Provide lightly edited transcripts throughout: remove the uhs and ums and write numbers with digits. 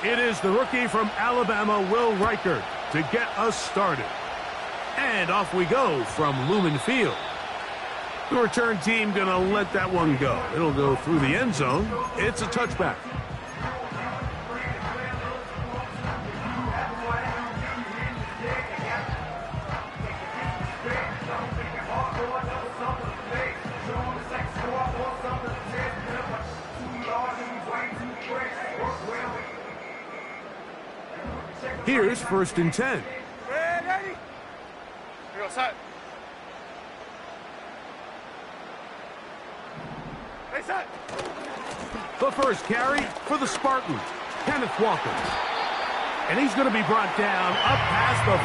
It is the rookie from Alabama, Will Reichert, to get us started. And off we go from Lumen Field. The return team going to let that one go. It'll go through the end zone. It's a touchback. Here's 1st and 10. Ready? Here goes set. Hey, set. The first carry for the Spartans, Kenneth Walker. And he's going to be brought down up past the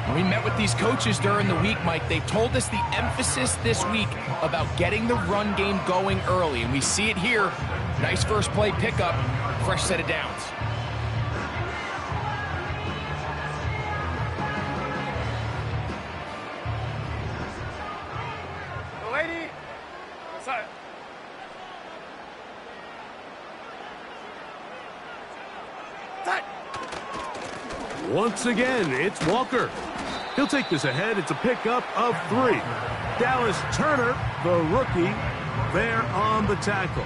45. We met with these coaches during the week, Mike. They told us the emphasis this week about getting the run game going early, and we see it here. Nice first play pickup, fresh set of downs. Once again, it's Walker. He'll take this ahead. It's a pickup of 3. Dallas Turner, the rookie, there on the tackle.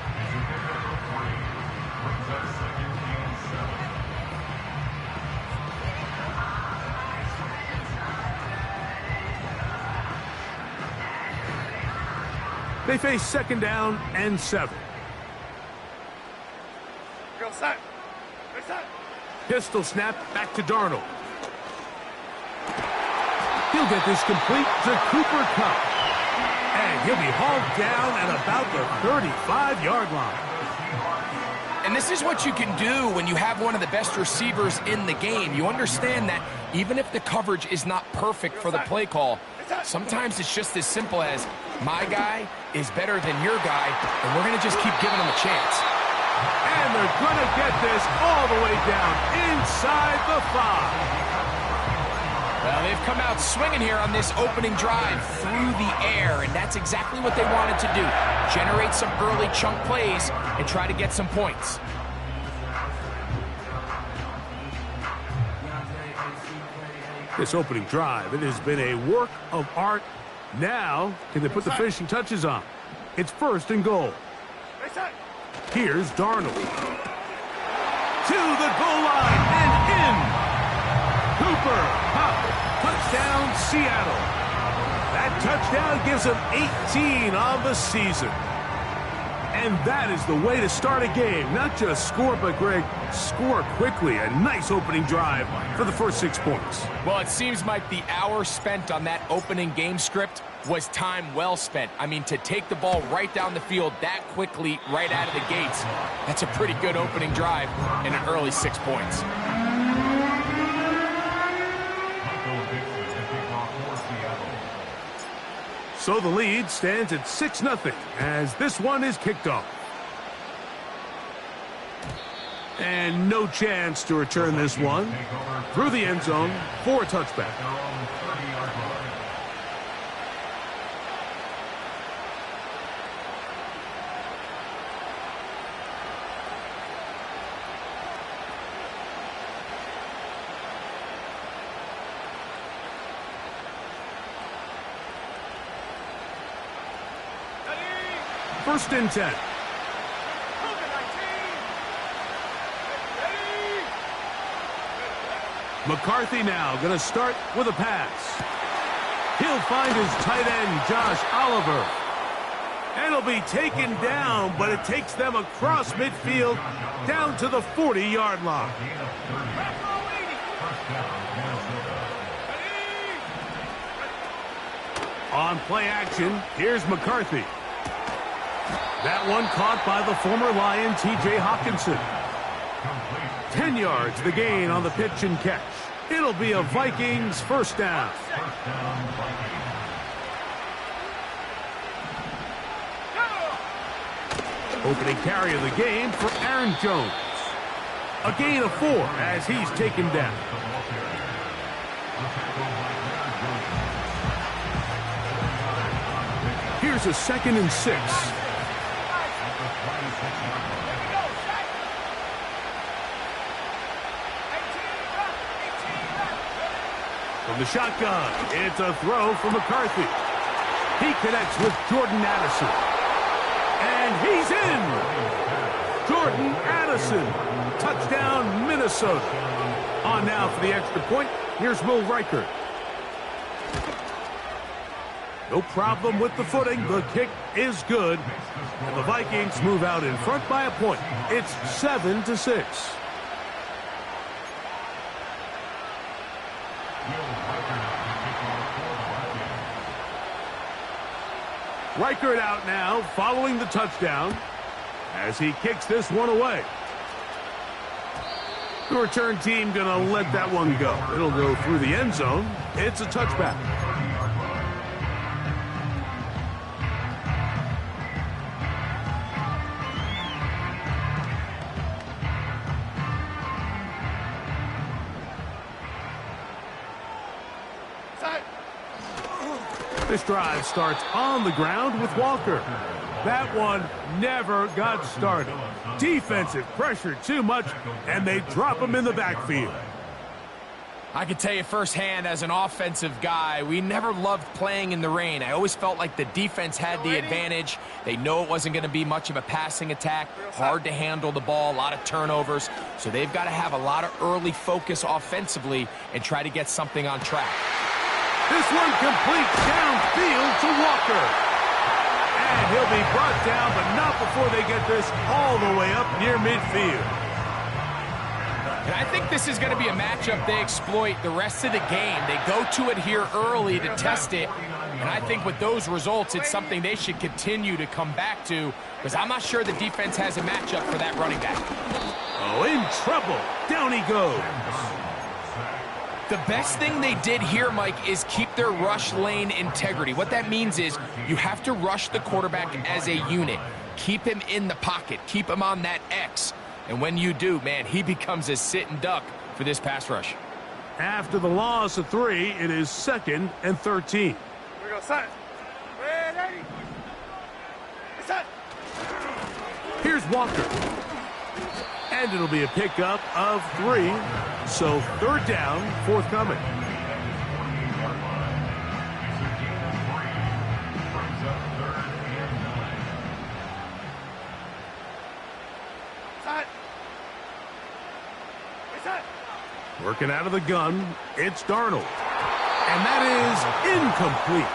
They face 2nd down and 7. Go set. Hey, set. Pistol snap back to Darnold. He'll get this complete to Cooper Kupp. And he'll be hauled down at about the 35-yard line. And this is what you can do when you have one of the best receivers in the game. You understand that even if the coverage is not perfect for the play call, sometimes it's just as simple as my guy is better than your guy, and we're going to just keep giving him a chance. And they're going to get this all the way down inside the 5. Well, they've come out swinging here on this opening drive through the air, and that's exactly what they wanted to do. Generate some early chunk plays and try to get some points. This opening drive, it has been a work of art. Now, can they put the finishing touches on? It's 1st and goal. Here's Darnold. To the goal line and in. Cooper Kupp. Touchdown, Seattle. That touchdown gives them 18 on the season. And that is the way to start a game. Not just score, but, Greg, score quickly. A nice opening drive for the first 6 points. Well, it seems like the hour spent on that opening game script was time well spent. I mean, to take the ball right down the field that quickly right out of the gates, that's a pretty good opening drive and an early 6 points. So the lead stands at 6-0 as this one is kicked off. And no chance to return this one through the end zone for a touchback. First and 10. McCarthy now going to start with a pass. He'll find his tight end, Josh Oliver. And he'll be taken down, but it takes them across midfield down to the 40-yard line. On play action, here's McCarthy. That one caught by the former Lion, T.J. Hawkinson. 10 yards the gain on the pitch and catch. It'll be a Vikings first down. Opening carry of the game for Aaron Jones. A gain of 4 as he's taken down. Here's a 2nd and 6. From the shotgun, it's a throw from McCarthy. He connects with Jordan Addison. And he's in! Jordan Addison. Touchdown, Minnesota. On now for the extra point. Here's Will Reichert. No problem with the footing. The kick is good. And the Vikings move out in front by a point. It's 7-6. Reichert out now, following the touchdown, as he kicks this one away. The return team going to let that one go. It'll go through the end zone. It's a touchback. This drive starts on the ground with Walker. That one never got started. Defensive pressure too much, and they drop him in the backfield. I can tell you firsthand as an offensive guy, we never loved playing in the rain. I always felt like the defense had the advantage. They know it wasn't going to be much of a passing attack, hard to handle the ball, a lot of turnovers. So they've got to have a lot of early focus offensively and try to get something on track. This one complete downfield to Walker. And he'll be brought down, but not before they get this all the way up near midfield. And I think this is going to be a matchup they exploit the rest of the game. They go to it here early to test it. And I think with those results, it's something they should continue to come back to, because I'm not sure the defense has a matchup for that running back. Oh, in trouble. Down he goes. The best thing they did here, Mike, is keep their rush lane integrity. What that means is you have to rush the quarterback as a unit. Keep him in the pocket. Keep him on that X. And when you do, man, he becomes a sitting duck for this pass rush. After the loss of 3, it is 2nd and 13. Here we go, set. Ready. Set. Here's Walker. And it'll be a pickup of 3. So 3rd down, forthcoming. Working out of the gun, it's Darnold. And that is incomplete.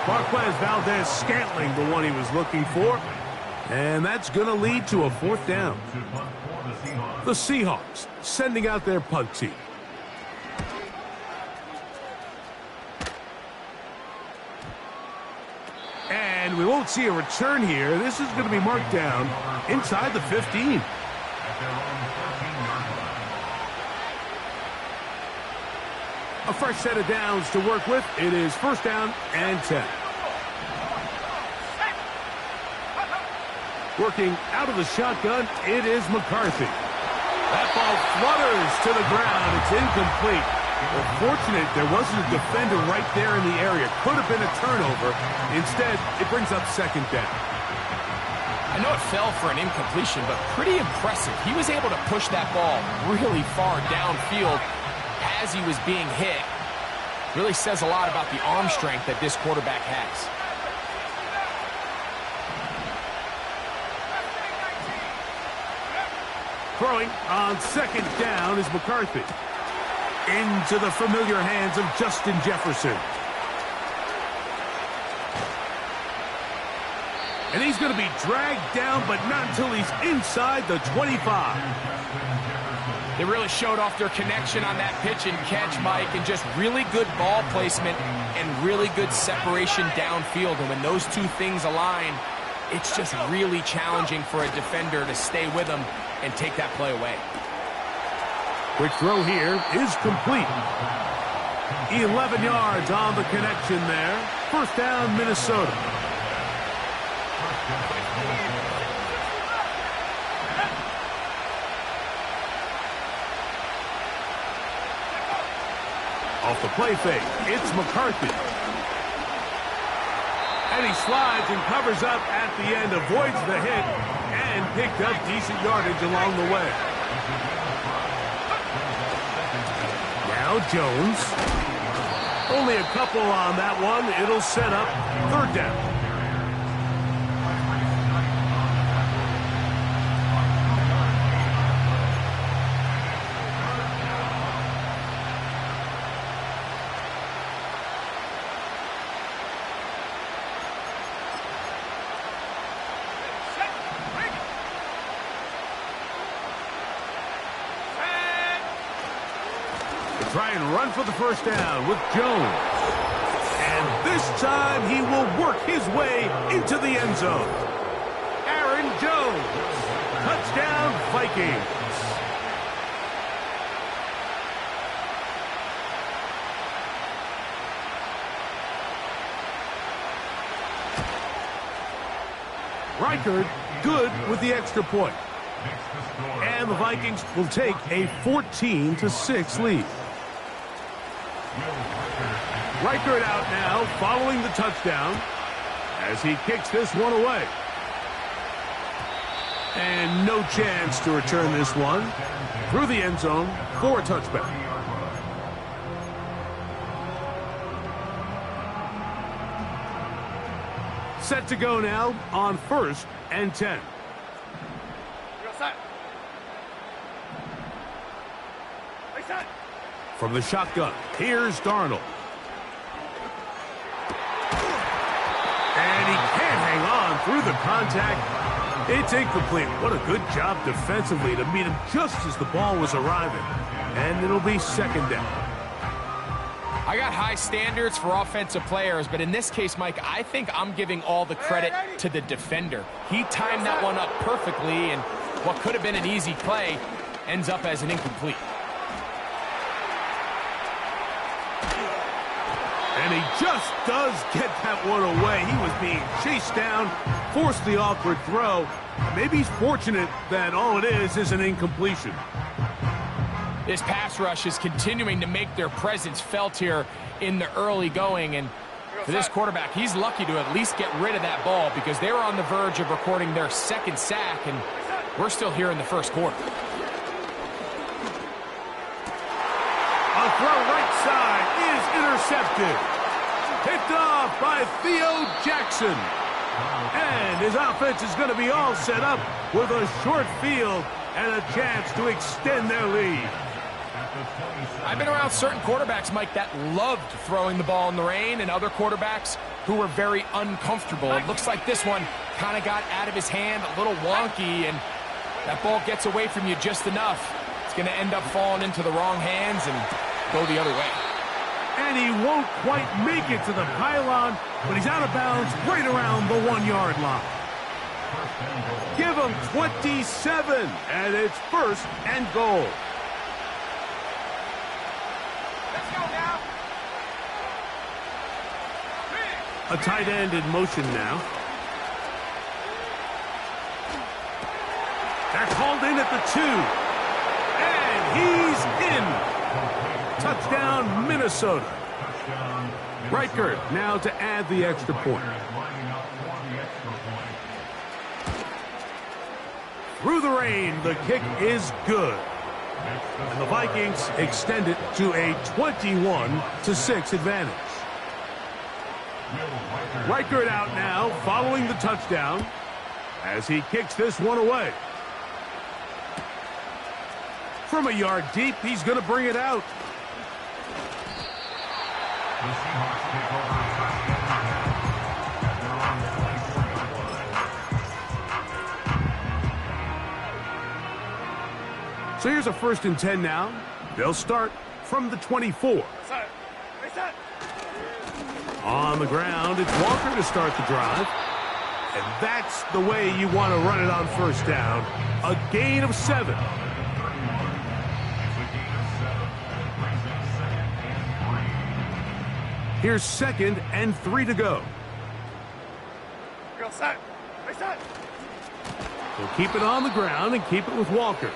Marquez Valdez-Scantling, the one he was looking for. And that's going to lead to a 4th down. The Seahawks sending out their punt team. And we won't see a return here. This is going to be marked down inside the 15. A fresh set of downs to work with. It is 1st down and 10. Working out of the shotgun, it is McCarthy. That ball flutters to the ground. It's incomplete. Well, fortunate there wasn't a defender right there in the area. Could have been a turnover. Instead, it brings up 2nd down. I know it fell for an incompletion, but pretty impressive. He was able to push that ball really far downfield as he was being hit. Really says a lot about the arm strength that this quarterback has. Throwing on 2nd down is McCarthy. Into the familiar hands of Justin Jefferson. And he's going to be dragged down, but not until he's inside the 25. They really showed off their connection on that pitch and catch, Mike, and just really good ball placement and really good separation downfield. And when those two things align, it's just really challenging for a defender to stay with them and take that play away. Quick throw here is complete. 11 yards on the connection there. 1st down, Minnesota. Off the play fake, it's McCarthy. And he slides and covers up at the end, avoids the hit, and picked up decent yardage along the way. Now Jones. Only a couple on that one. It'll set up third down. Try and run for the first down with Jones. And this time he will work his way into the end zone. Aaron Jones. Touchdown, Vikings. Reichard good with the extra point. And the Vikings will take a 14-6 lead. Reichard out now following the touchdown as he kicks this one away. And no chance to return this one through the end zone for a touchback. Set to go now on 1st and 10. From the shotgun, here's Darnold. And he can't hang on through the contact. It's incomplete. What a good job defensively to meet him just as the ball was arriving. And it'll be second down. I got high standards for offensive players, but in this case, Mike, I think I'm giving all the credit to the defender. He timed that one up perfectly, and what could have been an easy play ends up as an incomplete. And he just does get that one away. He was being chased down, forced the awkward throw. Maybe he's fortunate that all it is an incompletion. This pass rush is continuing to make their presence felt here in the early going. And for this quarterback, he's lucky to at least get rid of that ball because they were on the verge of recording their second sack, and we're still here in the first quarter. A throw right side is intercepted. Picked off by Theo Jackson. And his offense is going to be all set up with a short field and a chance to extend their lead. I've been around certain quarterbacks, Mike, that loved throwing the ball in the rain, and other quarterbacks who were very uncomfortable. It looks like this one kind of got out of his hand, a little wonky, and that ball gets away from you just enough. It's going to end up falling into the wrong hands and go the other way. And he won't quite make it to the pylon, but he's out of bounds right around the 1-yard line. Give him 27, and it's 1st and goal. Let's go now. A tight end in motion now. They're called in at the 2. And he's in. Touchdown, Minnesota. Reichard now to add the extra point. Through the rain, the kick is good. And the Vikings extend it to a 21-6 advantage. Reichard out now following the touchdown as he kicks this one away. From a yard deep, he's going to bring it out. So here's a 1st and 10 now. They'll start from the 24. On the ground, it's Walker to start the drive. And that's the way you want to run it on 1st down. A gain of 7. Here's 2nd and 3 to go. We'll keep it on the ground and keep it with Walker.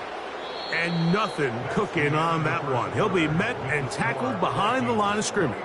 And nothing cooking on that one. He'll be met and tackled behind the line of scrimmage.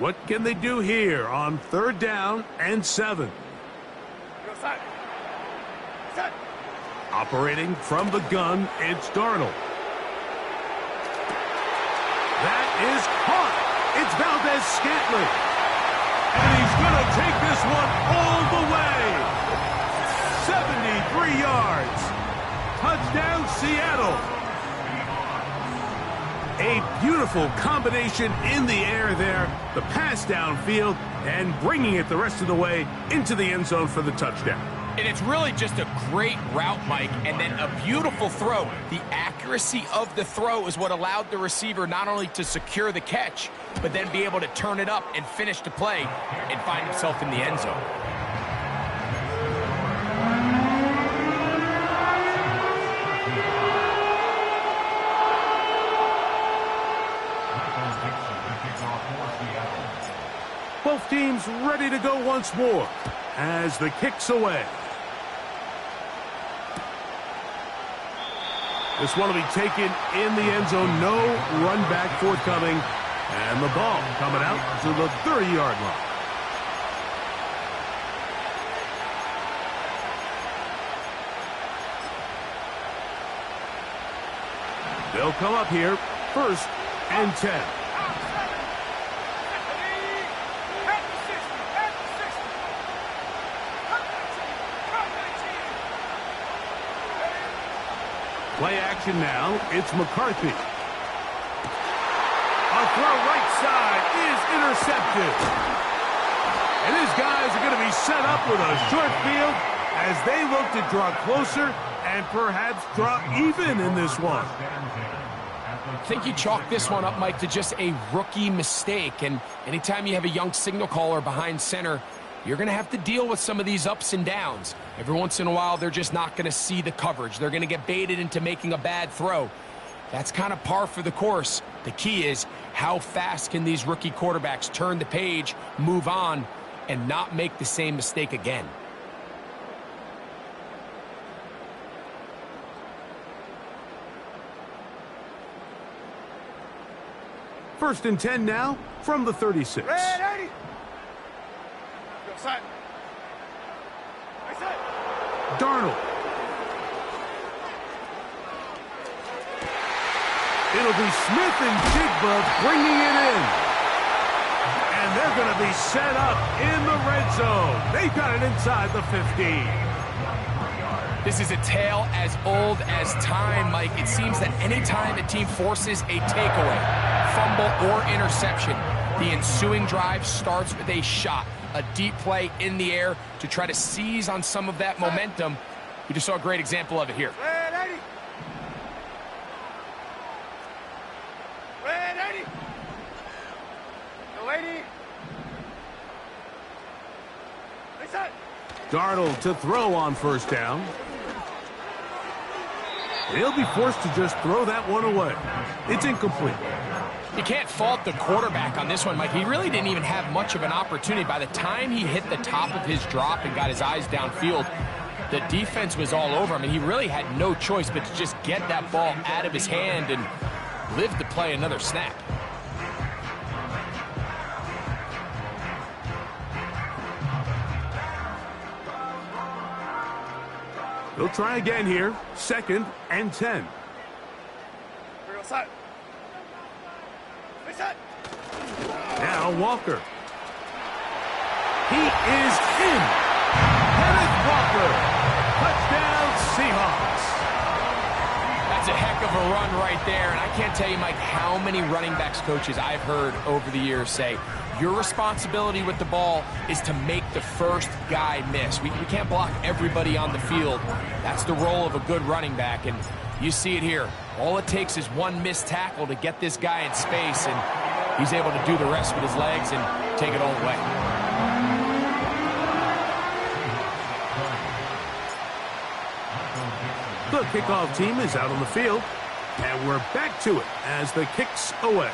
What can they do here on 3rd down and 7? Operating from the gun, it's Darnold. That is caught. It's Valdez-Scantling. And he's going to take this one all the way. 73 yards. Touchdown, Seattle. A beautiful combination in the air there. The pass downfield and bringing it the rest of the way into the end zone for the touchdown. And it's really just a great route, Mike, and then a beautiful throw. The accuracy of the throw is what allowed the receiver not only to secure the catch, but then be able to turn it up and finish the play and find himself in the end zone. Both teams ready to go once more as the kick's away. This one will be taken in the end zone. No run back forthcoming. And the ball coming out to the 30-yard line. They'll come up here, 1st and 10. Play action now. It's McCarthy. A throw right side is intercepted. And his guys are going to be set up with a short field as they look to draw closer and perhaps draw even in this one. I think you chalk this one up, Mike, to just a rookie mistake. And anytime you have a young signal caller behind center, you're going to have to deal with some of these ups and downs. Every once in a while, they're just not going to see the coverage. They're going to get baited into making a bad throw. That's kind of par for the course. The key is how fast can these rookie quarterbacks turn the page, move on, and not make the same mistake again. First and 10 now from the 36. Darnold. It'll be Smith and Jigba bringing it in. And they're going to be set up in the red zone. They've got it inside the 15. This is a tale as old as time, Mike. It seems that anytime a team forces a takeaway, fumble, or interception, the ensuing drive starts with a shot, a deep play in the air to try to seize on some of that momentum. We just saw a great example of it here. Darnold to throw on 1st down. He'll be forced to just throw that one away. It's incomplete. You can't fault the quarterback on this one, Mike. He really didn't even have much of an opportunity. By the time he hit the top of his drop and got his eyes downfield, the defense was all over him, and he really had no choice but to just get that ball out of his hand and live to play another snap. They'll try again here. 2nd and 10. Now Walker. He is in. Kenneth Walker. Touchdown Seahawks. That's a heck of a run right there. And I can't tell you, Mike, how many running backs coaches I've heard over the years say, your responsibility with the ball is to make the first guy miss. We can't block everybody on the field. That's the role of a good running back, and you see it here. All it takes is one missed tackle to get this guy in space, and he's able to do the rest with his legs and take it all the way. The kickoff team is out on the field, and we're back to it as the kick's away.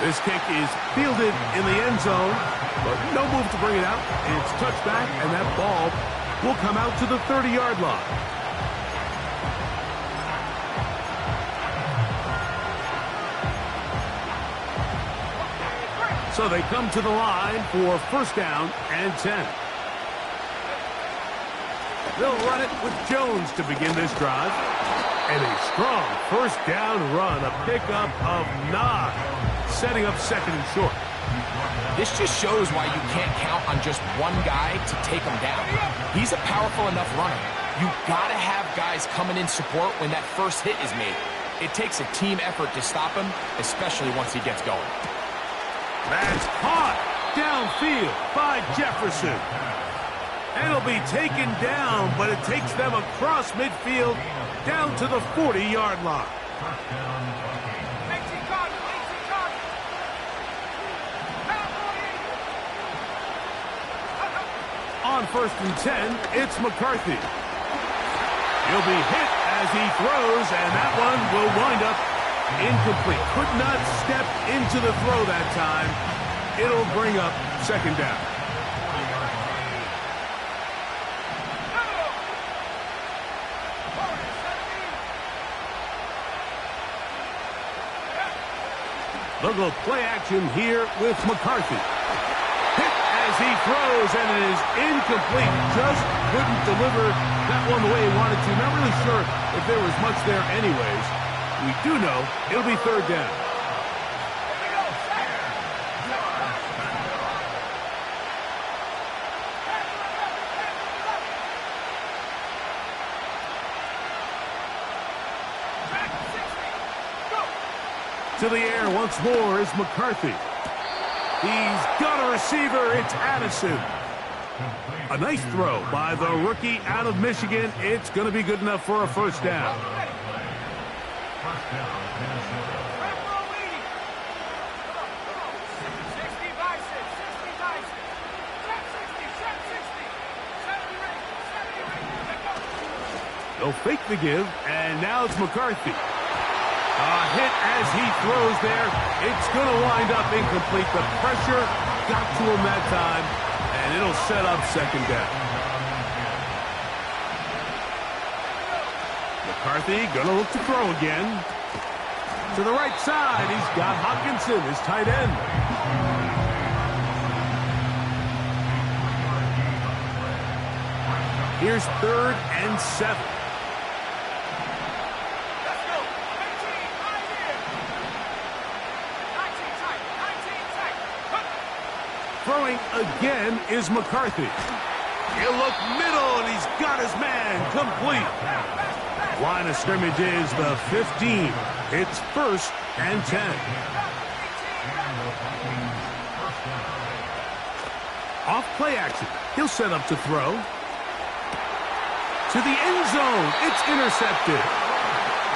This kick is fielded in the end zone, but no move to bring it out. It's touched back, and that ball will come out to the 30-yard line. So they come to the line for first down and 10. They'll run it with Jones to begin this drive. And a strong first down run, a pickup of 9, setting up second and short. This just shows why you can't count on just one guy to take him down. He's a powerful enough runner. You gotta have guys coming in support when that first hit is made. It takes a team effort to stop him, especially once he gets going. That's caught downfield by Jefferson. And it'll be taken down, but it takes them across midfield down to the 40-yard line. On first and 10, it's McCarthy. He'll be hit as he throws, and that one will wind up incomplete. Could not step into the throw that time. It'll bring up second down. They'll go play action here with McCarthy. Hit as he throws, and it is incomplete. Just couldn't deliver that one the way he wanted to. Not really sure if there was much there anyways. We do know it'll be third down. To the air once more is McCarthy. He's got a receiver. It's Addison. A nice throw by the rookie out of Michigan. It's going to be good enough for a first down. They'll fake the give, and now it's McCarthy. A hit as he throws there. It's going to wind up incomplete. The pressure got to him that time, and it'll set up second down. McCarthy going to look to throw again. To the right side, he's got Hockenson, his tight end. Here's third and 7. Throwing again is McCarthy. He'll look middle, and he's got his man complete. Line of scrimmage is the 15. It's first and 10. Off play action. He'll set up to throw. To the end zone. It's intercepted.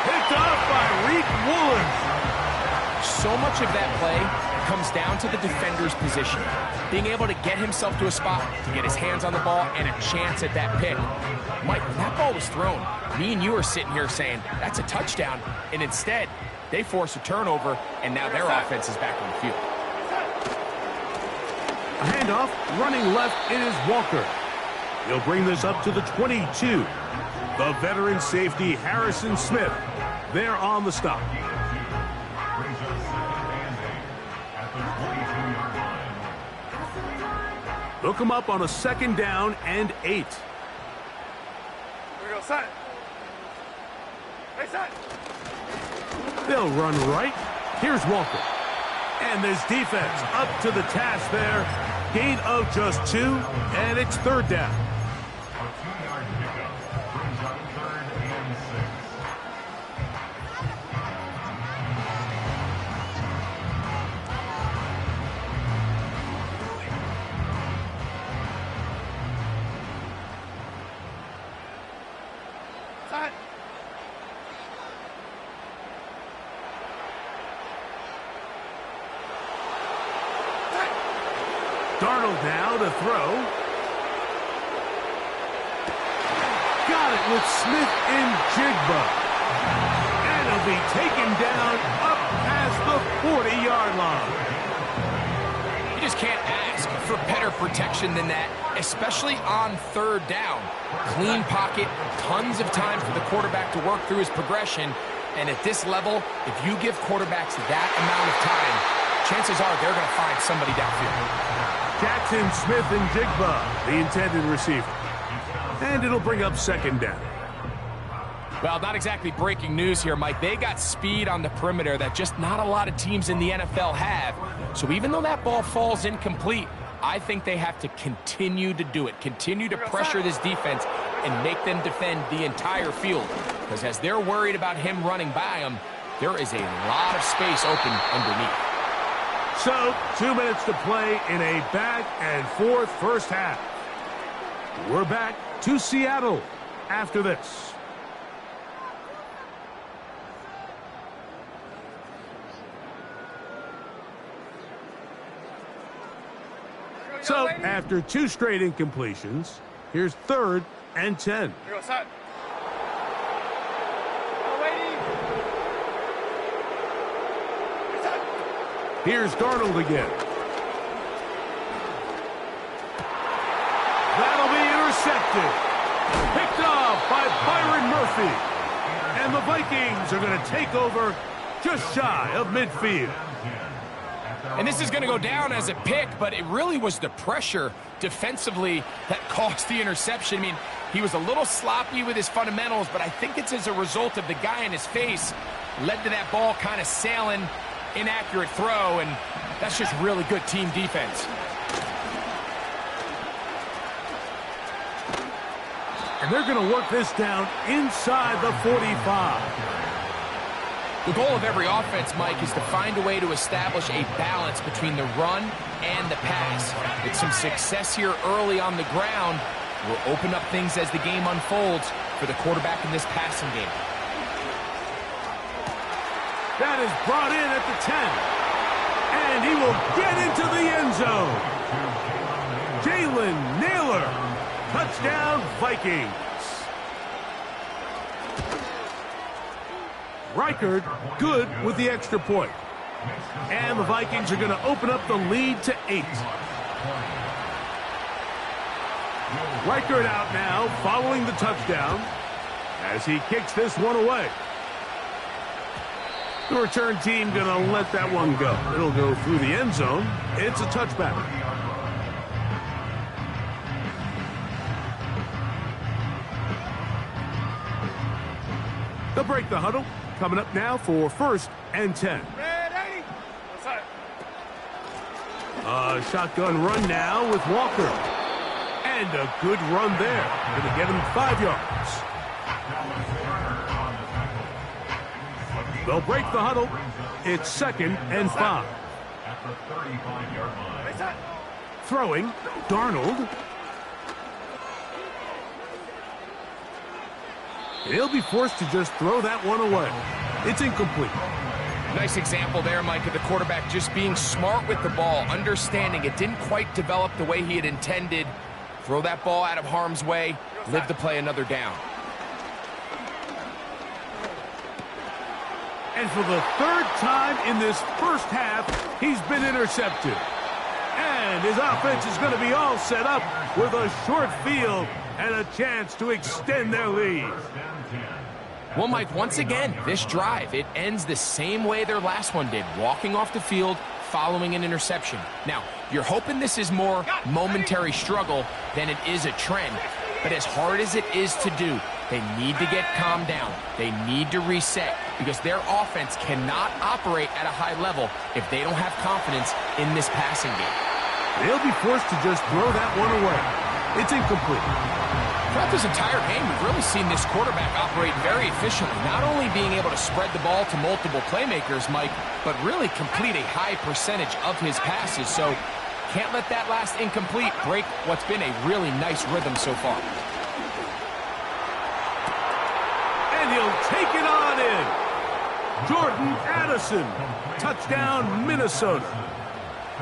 Picked off by Reek Woolen. So much of that play comes down to the defender's position. Being able to get himself to a spot, to get his hands on the ball, and a chance at that pick. Mike, when that ball was thrown, me and you are sitting here saying, that's a touchdown. And instead, they force a turnover, and now their offense is back on the field. A handoff, running left is Walker. He'll bring this up to the 22. The veteran safety, Harrison Smith, there on the stop. Look him up on a second down and 8. Here we go, set. Hey, set. They'll run right. Here's Walker. And this defense up to the task there. Gain of just 2, and it's third down. Darnold now to throw. Got it with Smith and Jigba. And he'll be taken down up past the 40-yard line. You just can't ask for better protection than that, especially on third down. Clean pocket, tons of time for the quarterback to work through his progression. And at this level, if you give quarterbacks that amount of time, chances are they're going to find somebody downfield. Jackson Smith-Njigba, the intended receiver. And it'll bring up second down. Well, not exactly breaking news here, Mike. They got speed on the perimeter that just not a lot of teams in the NFL have. So even though that ball falls incomplete, I think they have to continue to do it, continue to pressure this defense and make them defend the entire field. Because as they're worried about him running by them, there is a lot of space open underneath. So, 2 minutes to play in a back-and-forth first half. We're back to Seattle after this. So, after 2 straight incompletions, here's 3rd and 10. Here's Darnold again. That'll be intercepted. Picked off by Byron Murphy. And the Vikings are going to take over just shy of midfield. And this is going to go down as a pick, but it really was the pressure defensively that caused the interception. I mean, he was a little sloppy with his fundamentals, but I think it's as a result of the guy in his face led to that ball kind of sailing. Inaccurate throw, and that's just really good team defense. And they're going to work this down inside the 45. The goal of every offense, Mike, is to find a way to establish a balance between the run and the pass. With some success here early on the ground will open up things as the game unfolds for the quarterback in this passing game. That is brought in at the 10. And he will get into the end zone. Jalen Nailor. Touchdown, Vikings. Reichard, good with the extra point. And the Vikings are going to open up the lead to 8. Reichard out now, following the touchdown, as he kicks this one away. The return team going to let that one go. It'll go through the end zone. It's a touchback. They'll break the huddle. Coming up now for 1st and 10. Ready? A shotgun run now with Walker. And a good run there. Going to get him 5 yards. They'll break the huddle. It's 2nd and 5. Throwing, Darnold. He'll be forced to just throw that one away. It's incomplete. Nice example there, Mike, of the quarterback just being smart with the ball, understanding it didn't quite develop the way he had intended. Throw that ball out of harm's way, live to play another down. And for the 3rd time in this first half, he's been intercepted. And his offense is going to be all set up with a short field and a chance to extend their lead. Well, Mike, once again, this drive, it ends the same way their last one did, walking off the field following an interception. Now, you're hoping this is more momentary struggle than it is a trend. But as hard as it is to do, they need to get calmed down. They need to reset because their offense cannot operate at a high level if they don't have confidence in this passing game. They'll be forced to just throw that one away. It's incomplete. Throughout this entire game, we've really seen this quarterback operate very efficiently, not only being able to spread the ball to multiple playmakers, Mike, but really complete a high percentage of his passes. So can't let that last incomplete break what's been a really nice rhythm so far. And he'll take it on in. Jordan Addison, touchdown Minnesota.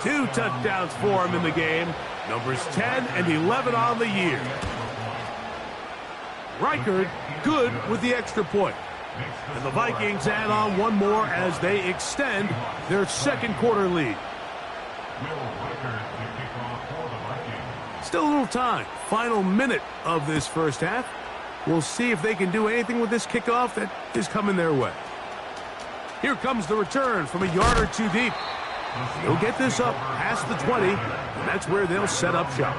2 touchdowns for him in the game. Numbers 10 and 11 on the year. Reichard, good with the extra point. And the Vikings add on one more as they extend their 2nd quarter lead. Still a little time. Final minute of this first half. We'll see if they can do anything with this kickoff that is coming their way. Here comes the return from a yard or 2 deep. He'll get this up past the 20, and that's where they'll set up shop.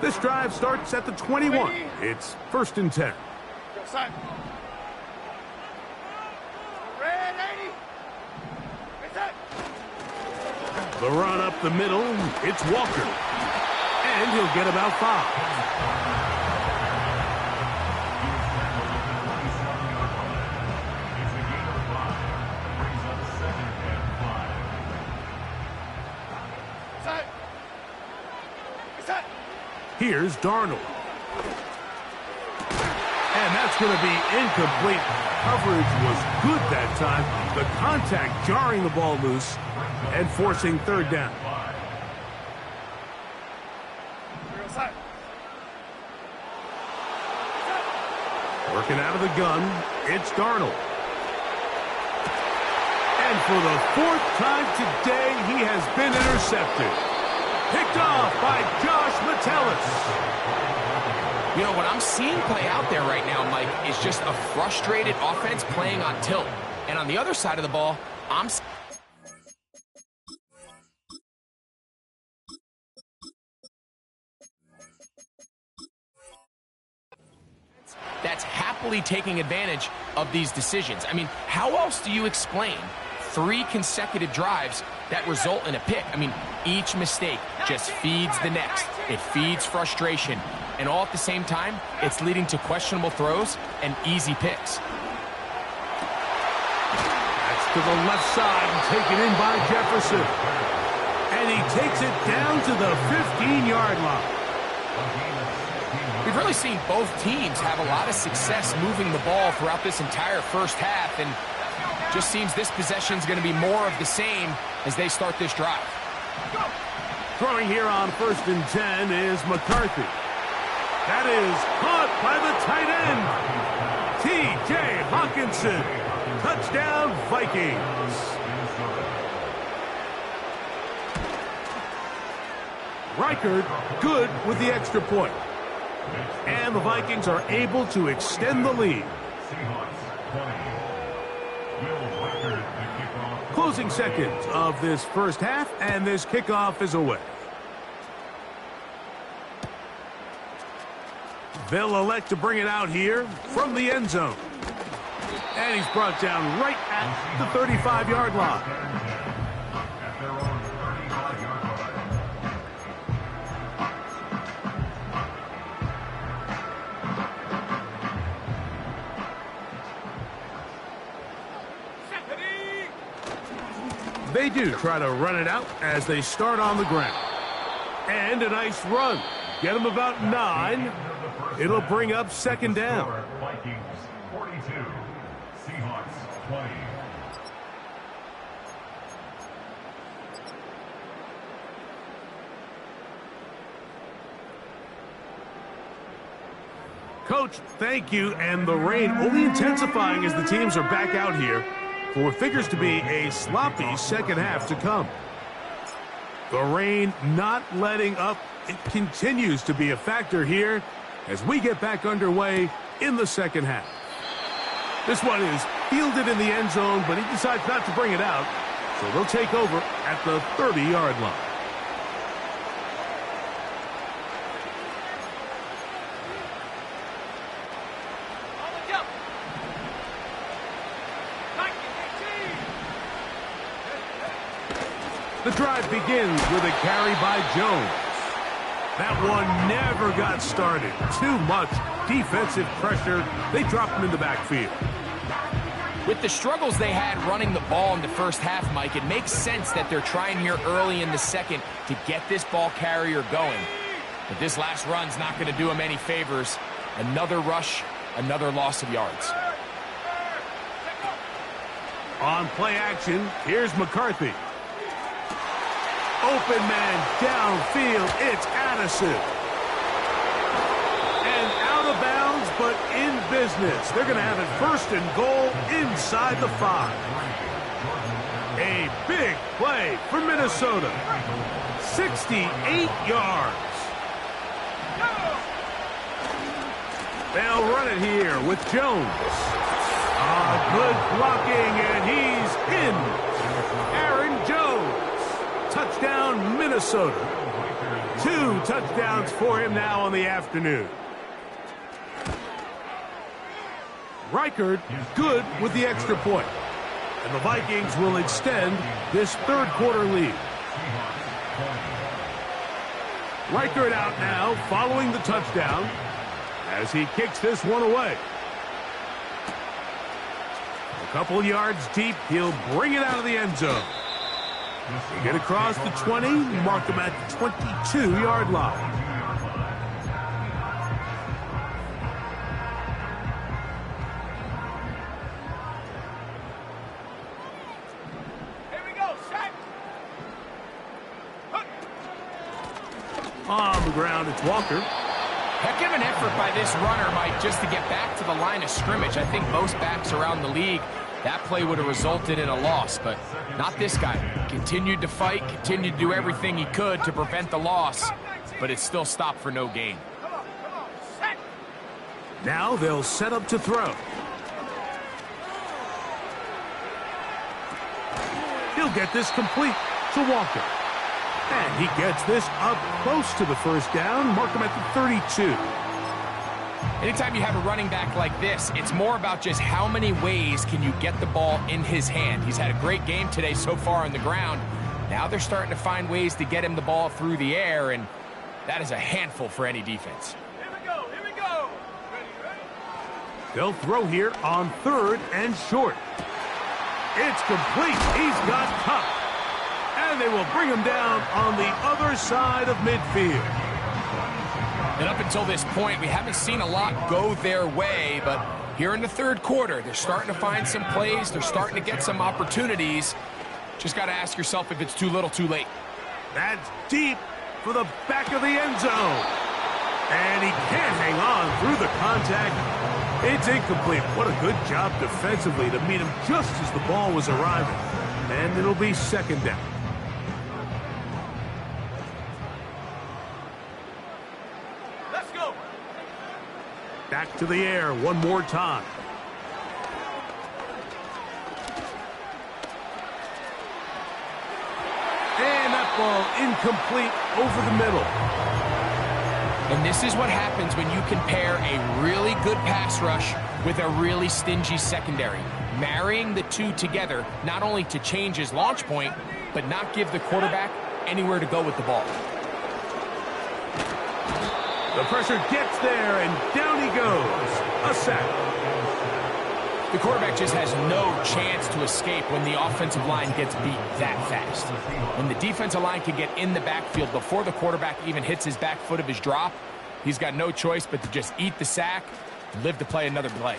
This drive starts at the 21. It's 1st and 10. Go, son. Red 80. It's it. The run up the middle, it's Walker. And he'll get about 5. Set. Set. Here's Darnold. And that's going to be incomplete. Coverage was good that time. The contact jarring the ball loose and forcing 3rd down. Set. Working out of the gun, it's Darnold. And for the 4th time today, he has been intercepted. Picked off by Josh Metellus. You know, what I'm seeing play out there right now, Mike, is just a frustrated offense playing on tilt. And on the other side of the ball, that's happily taking advantage of these decisions. I mean, how else do you explain 3 consecutive drives that result in a pick? I mean, each mistake just feeds the next. It feeds frustration. And all at the same time, it's leading to questionable throws and easy picks. That's to the left side and taken in by Jefferson. And he takes it down to the 15-yard line. We've really seen both teams have a lot of success moving the ball throughout this entire first half, and just seems this possession is going to be more of the same as they start this drive. Throwing here on 1st and 10 is McCarthy. That is caught by the tight end, T.J. Hawkinson. Touchdown, Vikings. Reichard good with the extra point. And the Vikings are able to extend the lead. Closing seconds of this first half, and this kickoff is away. They'll elect to bring it out here from the end zone. And he's brought down right at the 35-yard line. They do try to run it out as they start on the ground. And a nice run. Get them about 9. It'll bring up 2nd down. Vikings 42, Seahawks 20. Coach, thank you. And the rain only intensifying as the teams are back out here for what figures to be a sloppy second half to come. The rain not letting up. It continues to be a factor here as we get back underway in the second half. This one is fielded in the end zone, but he decides not to bring it out, so they'll take over at the 30-yard line. The drive begins with a carry by Jones. That one never got started. Too much defensive pressure. They dropped him in the backfield. With the struggles they had running the ball in the first half, Mike, it makes sense that they're trying here early in the second to get this ball carrier going. But this last run's not going to do him any favors. Another rush, another loss of yards. On play action, here's McCarthy. Open man downfield, it's Addison. And out of bounds, but in business. They're going to have it 1st and goal inside the 5. A big play for Minnesota. 68 yards. They'll run it here with Jones. Good blocking, and he's in. Aaron Jones. Touchdown, Minnesota. 2 touchdowns for him now on the afternoon. Reichard good with the extra point. And the Vikings will extend this third quarter lead. Reichard out now following the touchdown as he kicks this one away. A couple yards deep, he'll bring it out of the end zone. Get across the 20, mark him at the 22-yard line. On the ground, it's Walker. Heck of an effort by this runner, Mike, just to get back to the line of scrimmage. I think most backs around the league, that play would have resulted in a loss, but not this guy. Continued to fight, continued to do everything he could to prevent the loss, but it still stopped for no gain. Now they'll set up to throw. He'll get this complete to Walker. And he gets this up close to the first down. Mark him at the 32. Anytime you have a running back like this, it's more about just how many ways can you get the ball in his hand. He's had a great game today so far on the ground. Now they're starting to find ways to get him the ball through the air, and that is a handful for any defense. Here we go, here we go. Ready? They'll throw here on 3rd and short. It's complete. He's got Kupp. And they will bring him down on the other side of midfield. And up until this point, we haven't seen a lot go their way, but here in the third quarter, they're starting to find some plays. They're starting to get some opportunities. Just got to ask yourself if it's too little, too late. That's deep for the back of the end zone. And he can't hang on through the contact. It's incomplete. What a good job defensively to meet him just as the ball was arriving. And it'll be 2nd down. Back to the air one more time. And that ball incomplete over the middle. And this is what happens when you can pair a really good pass rush with a really stingy secondary. Marrying the two together, not only to change his launch point, but not give the quarterback anywhere to go with the ball. The pressure gets there, and down he goes. A sack. The quarterback just has no chance to escape when the offensive line gets beat that fast. When the defensive line can get in the backfield before the quarterback even hits his back foot of his drop, he's got no choice but to just eat the sack and live to play another play.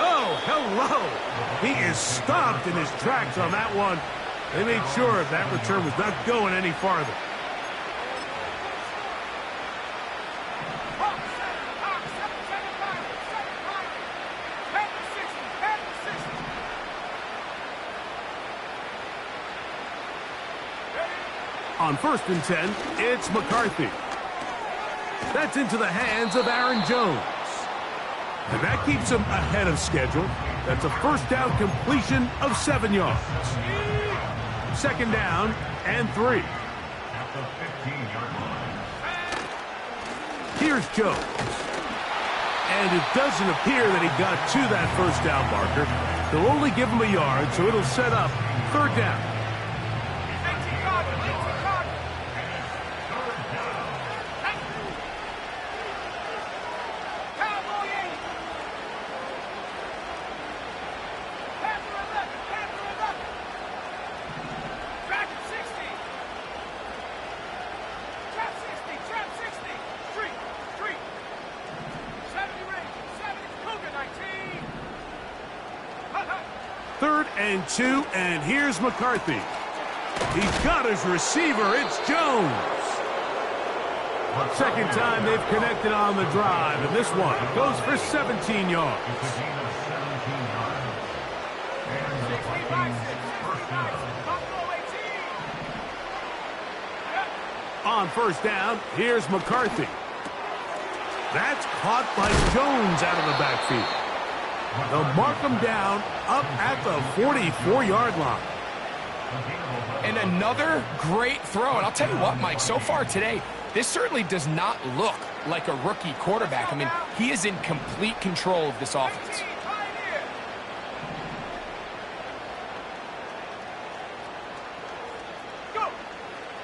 Oh, hello. He is stopped in his tracks on that one. They made sure that return was not going any farther. On 1st and 10, it's McCarthy. That's into the hands of Aaron Jones. And that keeps him ahead of schedule. That's a 1st down completion of 7 yards. 2nd down and 3. At the 15-yard line. Here's Jones. And it doesn't appear that he got to that 1st down marker. They'll only give him a yard, so it'll set up 3rd down. And 2, and here's McCarthy. He's got his receiver. It's Jones. 2nd time they've connected on the drive, and this one goes for 17 yards. On first down, here's McCarthy. That's caught by Jones out of the backfield. They'll mark him down up at the 44-yard line. And another great throw. And I'll tell you what, Mike, so far today, this certainly does not look like a rookie quarterback. I mean, he is in complete control of this offense.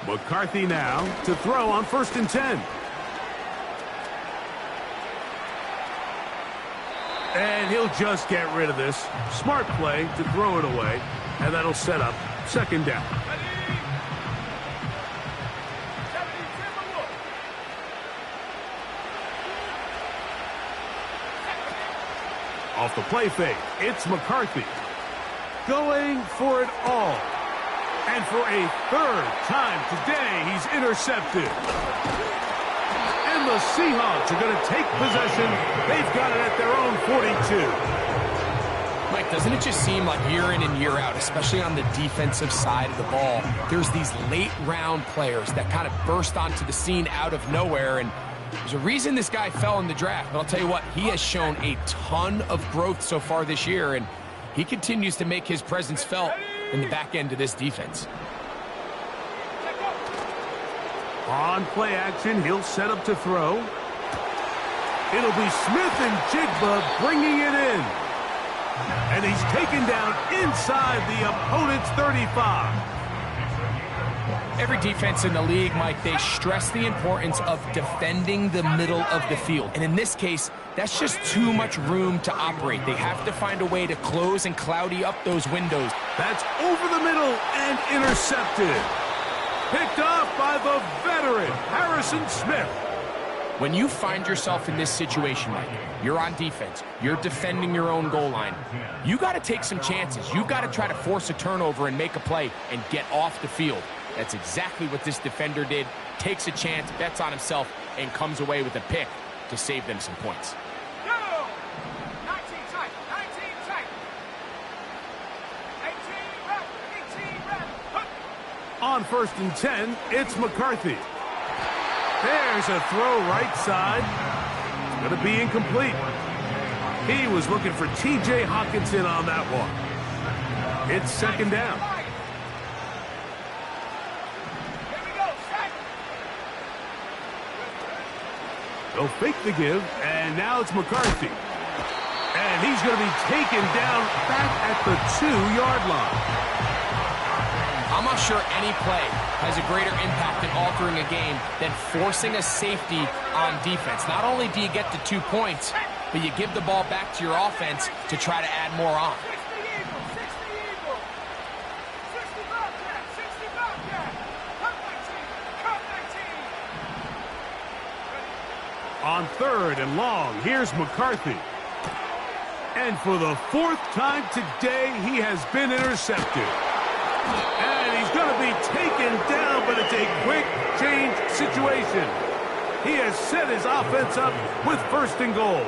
McCarthy now to throw on 1st and 10. And he'll just get rid of this. Smart play to throw it away, and that'll set up 2nd down. Off the play fake, it's McCarthy. Going for it all. And for a 3rd time today, he's intercepted. And the Seahawks are going to take possession. They've got it at their own 42. Mike, doesn't it just seem like year in and year out, especially on the defensive side of the ball, there's these late-round players that kind of burst onto the scene out of nowhere, and there's a reason this guy fell in the draft. But I'll tell you what, he has shown a ton of growth so far this year, and he continues to make his presence felt in the back end of this defense. On play action, he'll set up to throw. It'll be Smith and Jigba bringing it in. And he's taken down inside the opponent's 35. Every defense in the league, Mike, they stress the importance of defending the middle of the field. And in this case, that's just too much room to operate. They have to find a way to close and cloudy up those windows. That's over the middle and intercepted. Picked off by the veteran, Harrison Smith. When you find yourself in this situation, Mike, you're on defense, you're defending your own goal line, you got to take some chances. You got to try to force a turnover and make a play and get off the field. That's exactly what this defender did. Takes a chance, bets on himself, and comes away with a pick to save them some points. On 1st and 10, it's McCarthy. There's a throw right side. It's going to be incomplete. He was looking for T.J. Hockenson on that one. It's 2nd down. They'll fake the give, and now it's McCarthy. And he's going to be taken down back at the 2-yard line. I'm not sure any play has a greater impact in altering a game than forcing a safety on defense. Not only do you get the 2 points, but you give the ball back to your offense to try to add more on. On 3rd and long, here's McCarthy. And for the 4th time today, he has been intercepted. And he's going to be taken down, but it's a quick change situation. He has set his offense up with 1st and goal.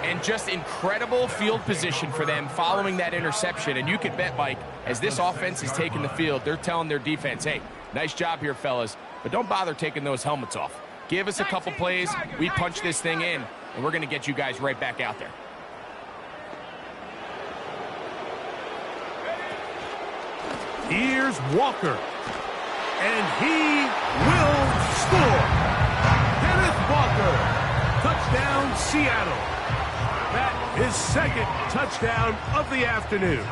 And just incredible field position for them following that interception. And you could bet, Mike, as this offense is taking the field, they're telling their defense, hey, nice job here, fellas, but don't bother taking those helmets off. Give us a couple plays, we punch this thing in, and we're going to get you guys right back out there. Here's Walker. And he will score. Kenneth Walker. Touchdown, Seattle. That is 2nd touchdown of the afternoon.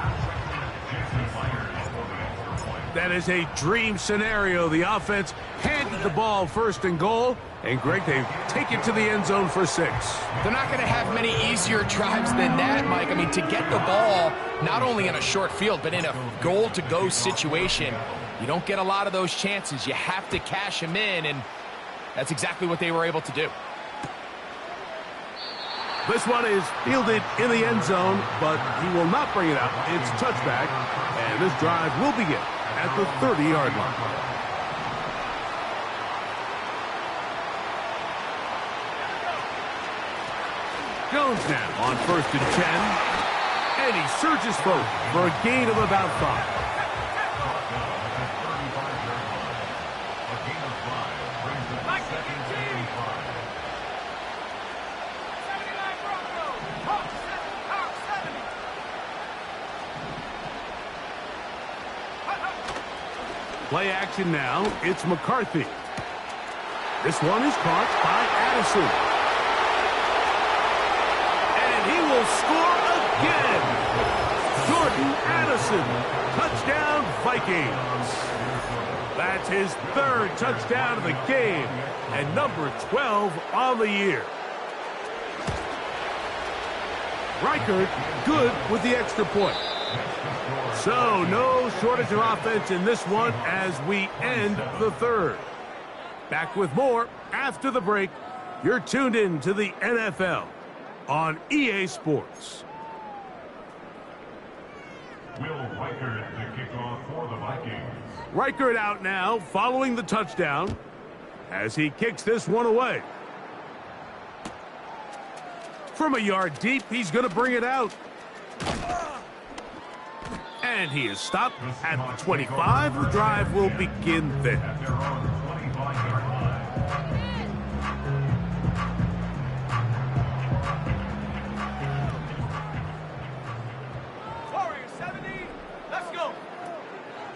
That is a dream scenario. The offense handed the ball 1st and goal. And, Greg, they take it to the end zone for 6. They're not going to have many easier drives than that, Mike. I mean, to get the ball not only in a short field, but in a goal-to-go situation, you don't get a lot of those chances. You have to cash them in, and that's exactly what they were able to do. This one is fielded in the end zone, but he will not bring it out. It's touchback, and this drive will begin at the 30-yard line. Jones now on 1st and 10. And he surges forward for a gain of about 5. Play action now. It's McCarthy. This one is caught by Addison. And he will score again. Jordan Addison. Touchdown, Vikings. That's his 3rd touchdown of the game and number 12 on the year. Reichert good with the extra point. So, no shortage of offense in this one as we end the 3rd. Back with more after the break. You're tuned in to the NFL on EA Sports. Will Reichert to kick off for the Vikings. Reichert out now following the touchdown as he kicks this one away. From a yard deep, he's going to bring it out. And he is stopped at the 25. The drive will begin then. At their own 25-yard line. Warrior 70, let's go.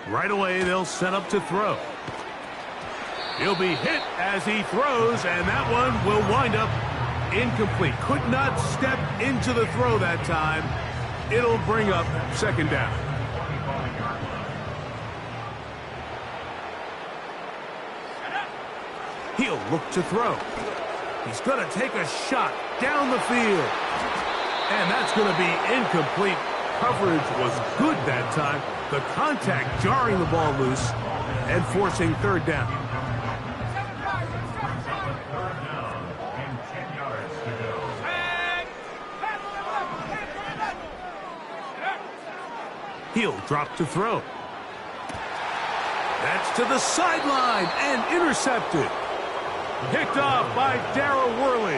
Right away, they'll set up to throw. He'll be hit as he throws, and that one will wind up incomplete. Could not step into the throw that time. It'll bring up 2nd down. He'll look to throw. He's going to take a shot down the field. And that's going to be incomplete. Coverage was good that time. The contact jarring the ball loose and forcing 3rd down. 3rd down and 10 yards to go. He'll drop to throw. That's to the sideline and intercepted. Picked off by Darrell Worley.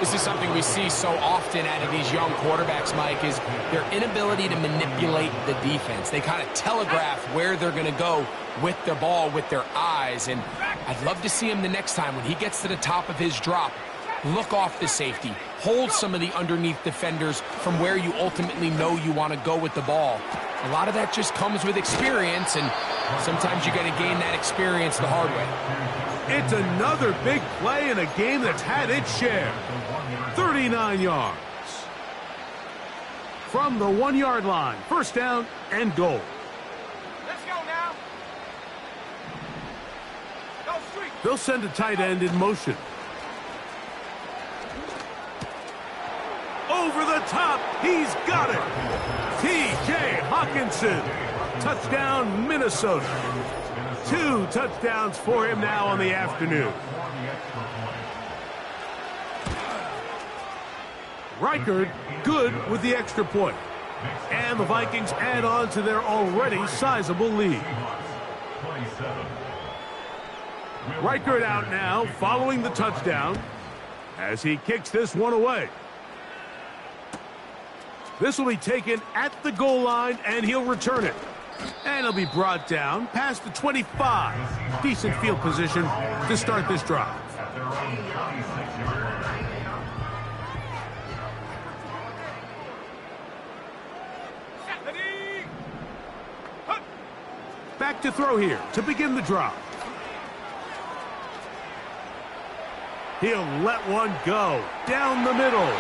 This is something we see so often out of these young quarterbacks, Mike, is their inability to manipulate the defense. They kind of telegraph where they're going to go with the ball with their eyes. And I'd love to see him the next time when he gets to the top of his drop. Look off the safety. Hold some of the underneath defenders from where you ultimately know you want to go with the ball. A lot of that just comes with experience, and sometimes you got to gain that experience the hard way. It's another big play in a game that's had its share. 39 yards. From the 1-yard line, 1st down and goal. Let's go now. Go street. They'll send a tight end in motion. Over the top, he's got it. T.J. Hawkinson. Touchdown, Minnesota. 2 touchdowns for him now on the afternoon. Reichert good with the extra point. And the Vikings add on to their already sizable lead. Reichert out now following the touchdown as he kicks this one away. This will be taken at the goal line, and he'll return it. And he'll be brought down past the 25. Decent field position to start this drive. Back to throw here to begin the drive. He'll let one go down the middle.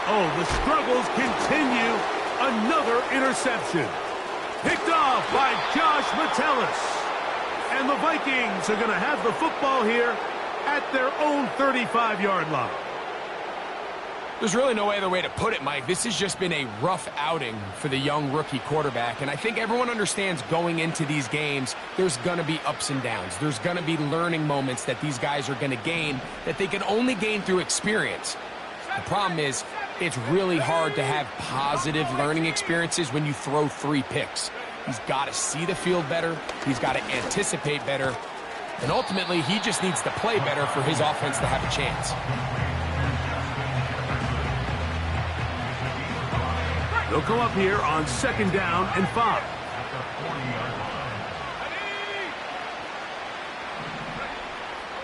Oh, the struggles continue. Another interception. Picked off by Josh Metellus. And the Vikings are going to have the football here at their own 35-yard line. There's really no other way to put it, Mike. This has just been a rough outing for the young rookie quarterback. And I think everyone understands going into these games, there's going to be ups and downs. There's going to be learning moments that these guys are going to gain that they can only gain through experience. The problem is, it's really hard to have positive learning experiences when you throw 3 picks. He's got to see the field better. He's got to anticipate better. And ultimately, he just needs to play better for his offense to have a chance. They'll come up here on 2nd down and 5.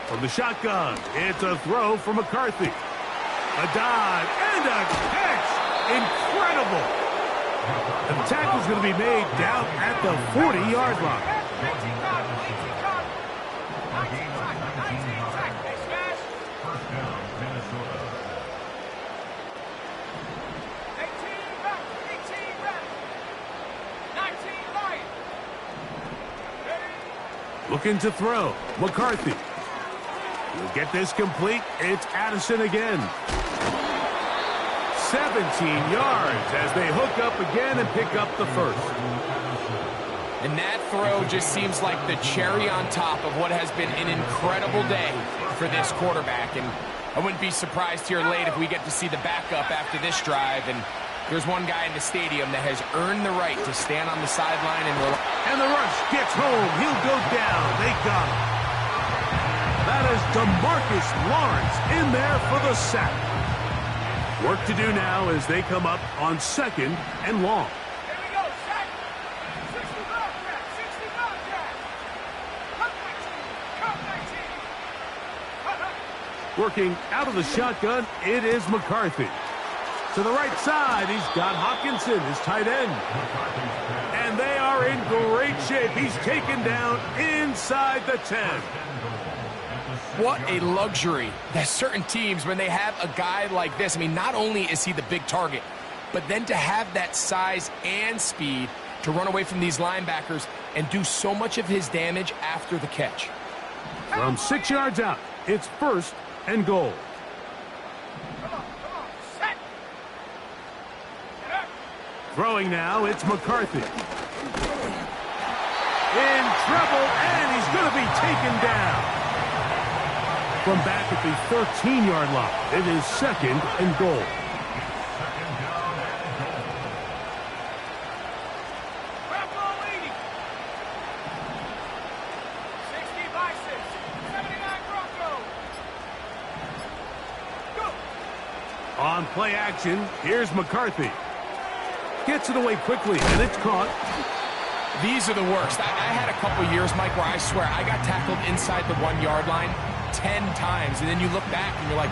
From the shotgun, it's a throw from McCarthy. A dive and a catch. Incredible. And the tackle's going to be made down at the 40-yard line. Looking to throw. McCarthy. He'll get this complete. It's Addison again. 17 yards as they hook up again and pick up the first. And that throw just seems like the cherry on top of what has been an incredible day for this quarterback. And I wouldn't be surprised here late if we get to see the backup after this drive. And there's one guy in the stadium that has earned the right to stand on the sideline and the rush gets home. He'll go down. They got him. That is DeMarcus Lawrence in there for the sack. Work to do now as they come up on 2nd and long. Here we go, sack. 65 Jack. 65 Jack. Cut 19. Cut 19. Working out of the shotgun, it is McCarthy. To the right side, he's got Hockenson, his tight end. And they are in great shape. He's taken down inside the 10. What a luxury that certain teams, when they have a guy like this, I mean, not only is he the big target, but then to have that size and speed to run away from these linebackers and do so much of his damage after the catch. From 6 yards out, it's 1st and goal. Throwing now, it's McCarthy. In trouble, and he's going to be taken down. From back at the 13-yard line, it is 2nd and goal. On play action, here's McCarthy. Gets it away quickly, and it's caught. These are the worst. I had a couple years, Mike, where I swear I got tackled inside the 1-yard line 10 times, and then you look back and you're like,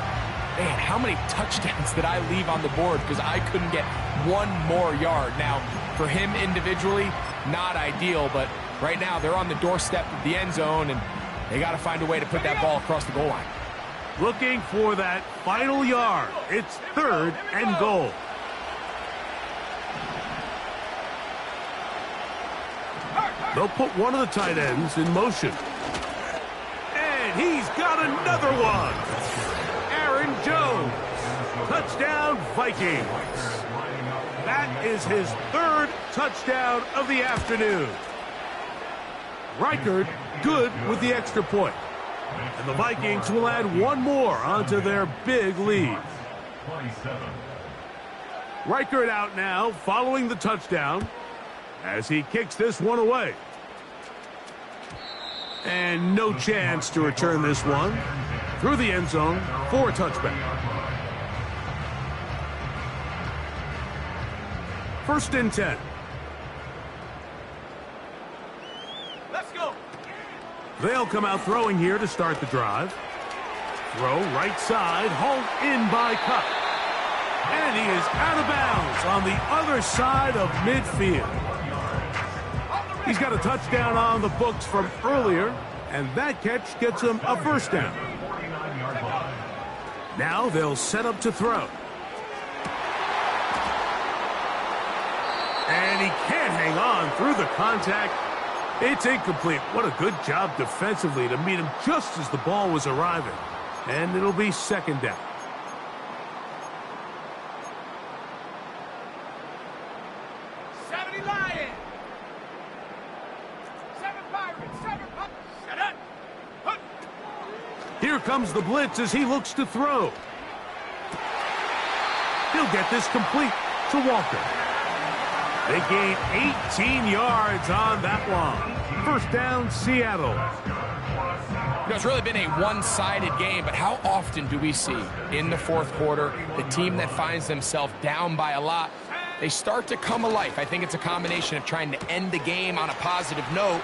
man, how many touchdowns did I leave on the board because I couldn't get one more yard? Now, for him individually, not ideal, but right now they're on the doorstep of the end zone, and they got to find a way to put that ball across the goal line. Looking for that final yard. It's 3rd and goal. They'll put one of the tight ends in motion. And he's got another one. Aaron Jones. Touchdown, Vikings. That is his 3rd touchdown of the afternoon. Reichard good with the extra point. And the Vikings will add one more onto their big lead. Reichard out now following the touchdown as he kicks this one away. And no chance to return this one through the end zone for a touchback. 1st and 10. Let's go. They'll come out throwing here to start the drive. Throw right side, hauled in by Kupp. And he is out of bounds on the other side of midfield. He's got a touchdown on the books from earlier, and that catch gets him a 1st down. Now they'll set up to throw. And he can't hang on through the contact. It's incomplete. What a good job defensively to meet him just as the ball was arriving. And it'll be 2nd down. Here comes the blitz as he looks to throw. He'll get this complete to Walker. They gain 18 yards on that one. 1st down, Seattle. You know, it's really been a one-sided game, but how often do we see in the 4th quarter the team that finds themselves down by a lot they start to come alive. I think it's a combination of trying to end the game on a positive note,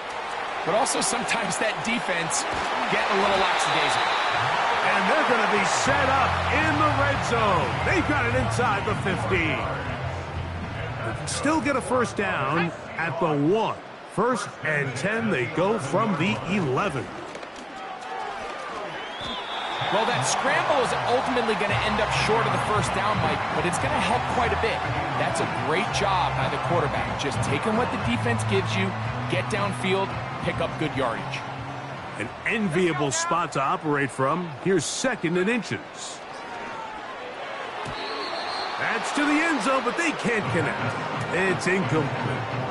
but also sometimes that defense getting a little lackadaisical. And they're going to be set up in the red zone. They've got it inside the 15. They can still get a first down at the 1. 1st and 10, they go from the 11. Well, that scramble is ultimately going to end up short of the first down, Mike, but it's going to help quite a bit. That's a great job by the quarterback. Just taking what the defense gives you, get downfield, pick up good yardage. An enviable spot to operate from. Here's 2nd and inches. That's to the end zone, but they can't connect. It's incomplete.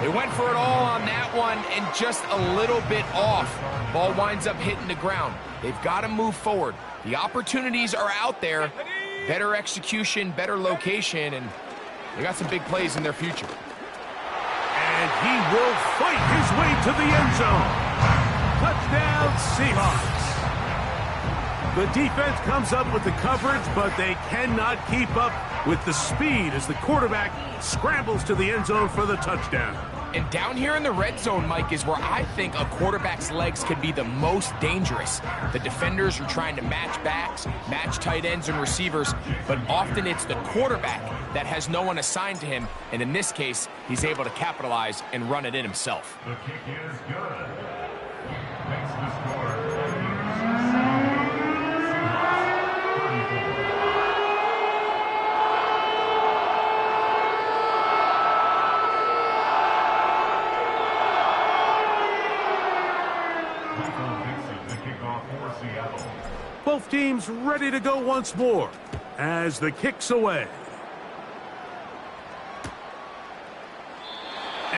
They went for it all on that one and just a little bit off. Ball winds up hitting the ground. They've got to move forward. The opportunities are out there. Better execution, better location, and they got some big plays in their future. And he will fight his way to the end zone. Touchdown, Seahawks. The defense comes up with the coverage, but they cannot keep up with the speed as the quarterback scrambles to the end zone for the touchdown. And down here in the red zone, Mike, is where I think a quarterback's legs could be the most dangerous. The defenders are trying to match backs, match tight ends and receivers, but often it's the quarterback that has no one assigned to him, and in this case, he's able to capitalize and run it in himself. The kick is good. Makes the score. Both teams ready to go once more as the kick's away.